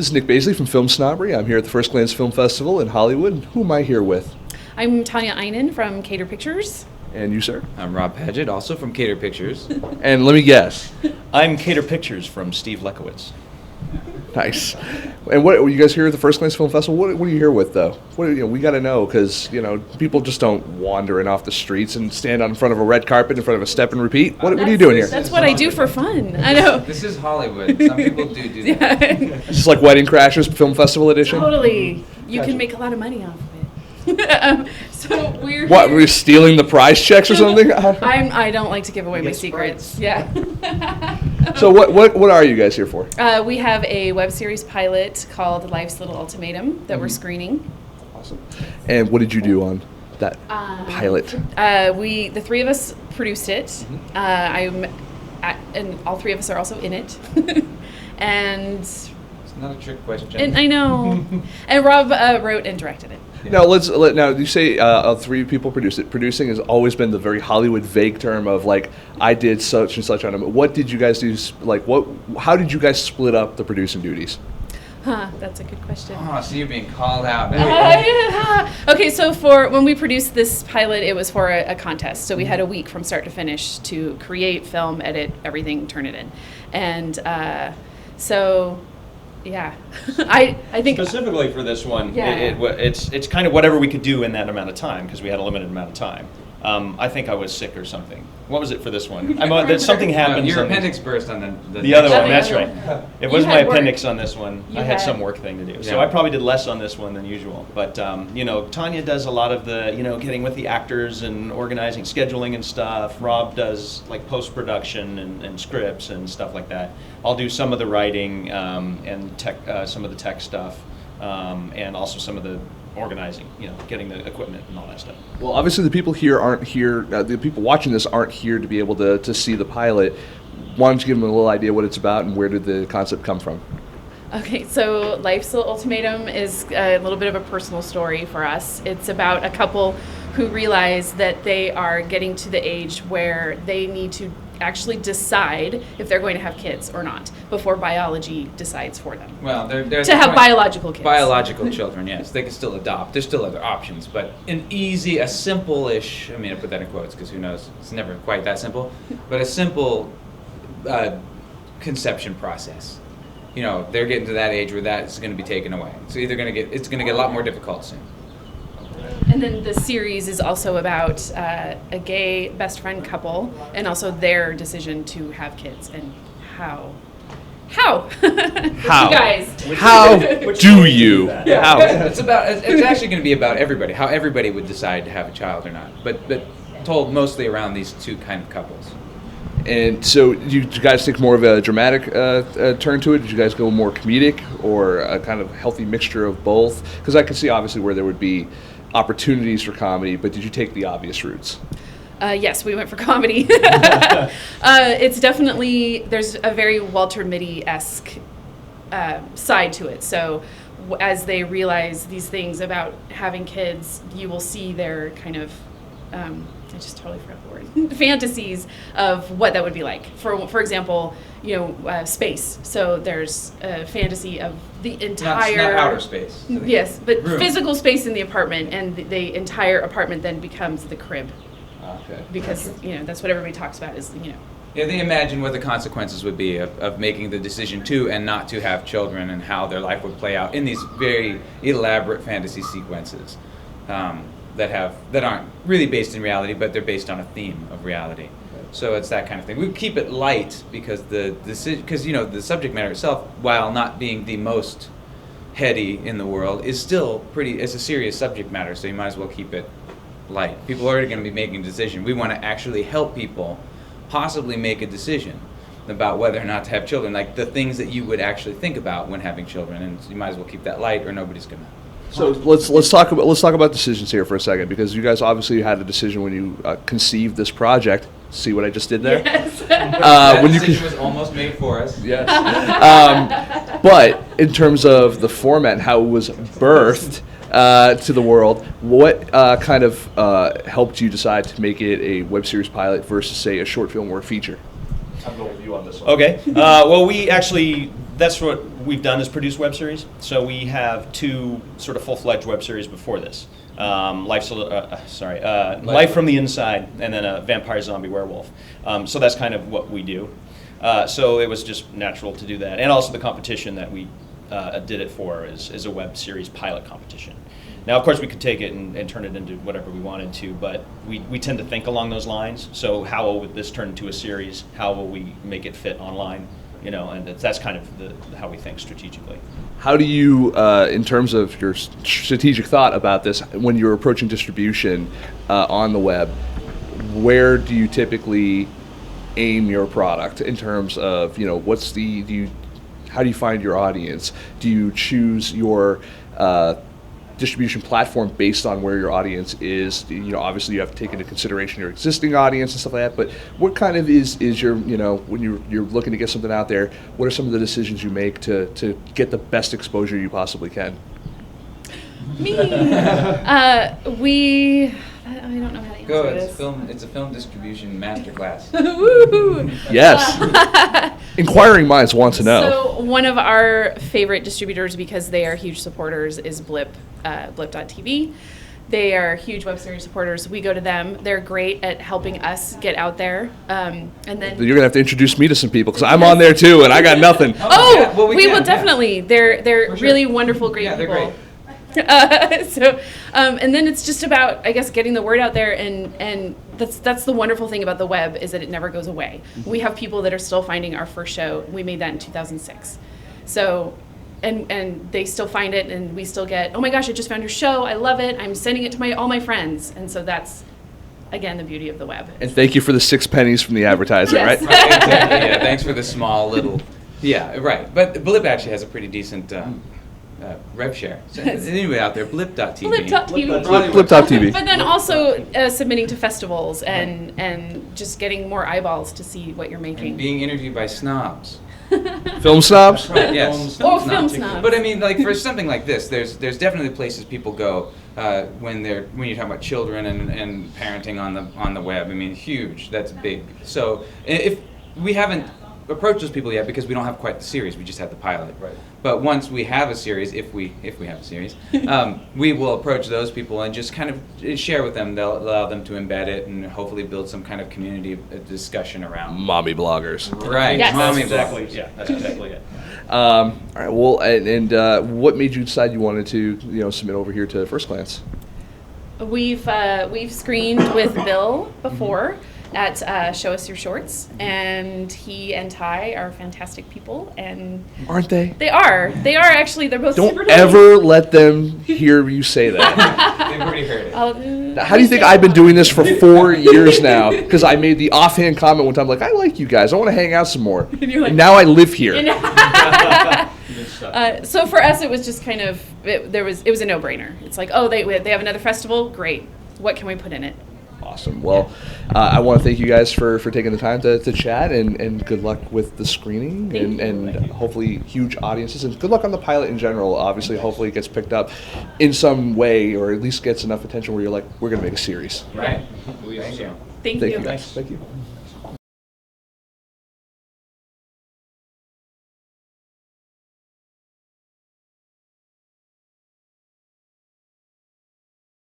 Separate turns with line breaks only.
This is Nic Baisley from FilmSnobbery. I'm here at the FirstGlance Film Festival in Hollywood. Who am I here with?
I'm Tanya Ihnen from Cater Pictures.
And you, sir?
I'm Rob Padgett, also from Cater Pictures.
And let me guess.
I'm Cater Pictures from Steve Lekowicz.
Nice. And what you guys here at the FirstGlance Film Festival? What are you here with, though? We got to know, because people just don't wander in off the streets and stand in front of a red carpet in front of a step and repeat. What are you doing here?
That's what I do for fun. I know.
This is Hollywood. Some people do that.
Is this like Wedding Crashers Film Festival edition?
Totally. You can make a lot of money off of it. So we're
What?
here.
We're stealing the prize checks or something?
I don't like to give away my secrets. Yeah.
So what are you guys here for?
We have a web series pilot called Life's Little Ultimatum that we're screening.
Awesome. And what did you do on that pilot?
The three of us produced it. And all three of us are also in it. And
It's not a trick question.
And I know. And Rob wrote and directed it.
Now now you say three people produced it. Producing has always been the very Hollywood vague term of like I did such and such on it. What did you guys do? How did you guys split up the producing duties?
That's a good question.
Oh, so you're being called out.
Okay, so when we produced this pilot, it was for a contest. So we had a week from start to finish to create, film, edit, everything, turn it in. And yeah, I think
Specifically for this one,
Yeah.
it's kind of whatever we could do in that amount of time because we had a limited amount of time. I think I was sick or something. What was it for this one? Something happened.
Your appendix burst on
the other one,
the
that's
other
right. It
You
wasn't my
had work.
appendix on this one.
You
I had
had-
some work thing to do. So
Yeah.
I probably did less on this one than usual. But, Tanya does a lot of the, getting with the actors and organizing, scheduling and stuff. Rob does like post-production and scripts and stuff like that. I'll do some of the writing and tech, some of the tech stuff, and also some of the organizing, getting the equipment and all that stuff.
Well, obviously the people here aren't here. The people watching this aren't here to be able to see the pilot. Why don't you give them a little idea what it's about and where did the concept come from?
Okay, so Life's Little Ultimatum is a little bit of a personal story for us. It's about a couple who realize that they are getting to the age where they need to actually decide if they're going to have kids or not before biology decides for them.
Well, they're
To have biological kids.
Biological children, yes. They can still adopt. There's still other options. But a simple-ish, I put that in quotes because who knows, it's never quite that simple, but a simple conception process. They're getting to that age where that's going to be taken away. So it's going to get a lot more difficult soon.
And then the series is also about a gay best friend couple and also their decision to have kids and how.
How?
You guys.
How do you? How?
It's actually going to be about everybody, how everybody would decide to have a child or not, but told mostly around these two kind of couples.
And so did you guys take more of a dramatic turn to it? Did you guys go more comedic or a kind of healthy mixture of both? Because I can see obviously where there would be opportunities for comedy, but did you take the obvious routes?
Yes, we went for comedy. It's definitely, there's a very Walter Mitty-esque side to it. So as they realize these things about having kids, you will see their kind of, I just totally forgot the word, fantasies of what that would be like. For example, space. So there's a fantasy of the entire...
Not outer space.
Yes, but
room.
Physical space in the apartment, and the entire apartment then becomes the crib.
Okay.
Because, that's what everybody talks about is,
Yeah, they imagine what the consequences would be of making the decision to and not to have children and how their life would play out in these very elaborate fantasy sequences that aren't really based in reality, but they're based on a theme of reality. So it's that kind of thing. We keep it light because the subject matter itself, while not being the most heady in the world, is still it's a serious subject matter. So you might as well keep it light. People are already going to be making a decision. We want to actually help people possibly make a decision about whether or not to have children, like the things that you would actually think about when having children, and you might as well keep that light, or nobody's going to.
So let's talk about decisions here for a second, because you guys obviously had a decision when you conceived this project. See what I just did there?
Yes.
That decision was almost made for us.
Yes. But in terms of the format and how it was birthed to the world, what kind of helped you decide to make it a web series pilot versus, say, a short film or a feature? I'm going with you on this one.
Okay. Well, we actually, that's what we've done is produce web series. So we have 2 sort of full-fledged web series before this. Life from the Inside, and then a Vampire Zombie Werewolf. So that's kind of what we do. So it was just natural to do that. And also the competition that we did it for is a web series pilot competition. Now, of course, we could take it and turn it into whatever we wanted to, but we tend to think along those lines. So how will this turn into a series? How will we make it fit online? You know, and that's kind of how we think strategically.
How do you, in terms of your strategic thought about this, when you're approaching distribution on the web, where do you typically aim your product in terms of, you know, how do you find your audience? Do you choose your distribution platform based on where your audience is? You know, obviously you have to take into consideration your existing audience and stuff like that, but what kind of is your, you know, when you're looking to get something out there, what are some of the decisions you make to get the best exposure you possibly can?
Me. I don't know how to
Go.
answer this.
It's a film distribution masterclass.
Woo-hoo.
Yes. Inquiring minds want to know.
So one of our favorite distributors, because they are huge supporters, is Blip, Blip.tv. They are huge web series supporters. We go to them. They're great at helping us get out there. And then
You're gonna have to introduce me to some people because I'm on there too, and I got nothing.
Oh,
yeah, well, we
we
can,
will
yeah.
definitely. They're
For sure.
really wonderful, great
Yeah, they're
people.
great.
And then it's just about, I guess, getting the word out there, and that's the wonderful thing about the web is that it never goes away. We have people that are still finding our first show. We made that in 2006, so and they still find it, and we still get, oh my gosh, I just found your show, I love it, I'm sending it to all my friends, and so that's again the beauty of the web.
And thank you for the 6 pennies from the advertising,
Yes.
right?
Right, exactly. Yeah, thanks for the small little. Yeah, right. But Blip actually has a pretty decent rev share. So anyway, out there, blip.tv.
Blip.tv.
Flip.tv.
But then also submitting to festivals and just getting more eyeballs to see what you're making.
And being interviewed by snobs.
Film snobs?
Right, yes.
Or film snobs.
But I mean, like for something like this, there's definitely places people go when you're talking about children and parenting on the web. I mean, huge. That's big. So if we haven't approached those people yet because we don't have quite the series, we just have the pilot.
Right.
But once we have a series, if we have a series, we will approach those people and just kind of share with them. They'll allow them to embed it and hopefully build some kind of community discussion around.
Mommy bloggers.
Right.
Yes.
Mommy
Exactly.
bloggers.
Yeah, that's exactly it.
All right. Well, and what made you decide you wanted to, submit over here to First Glance?
We've screened with Bill before at Show Us Your Shorts, and he and Ty are fantastic people, and
Aren't they?
they are actually, they're both super
Don't
nice.
ever let them hear you say that.
They've already heard it.
How do you think I've been doing this for 4 years now? Because I made the offhand comment one time, like, I like you guys. I want to hang out some more.
you're like-
And now I live here.
So for us, it was just kind of, it was a no-brainer. It's like, oh, they have another festival, great. What can we put in it?
Awesome. Well, I want to thank you guys for taking the time to chat, and good luck with the screening,
Thank
and hopefully huge audiences, and good luck on the pilot in general. Obviously, hopefully it gets picked up in some way, or at least gets enough attention where you're like, we're going to make a series.
Right.
Thank
Thank
you.
you. Thank you.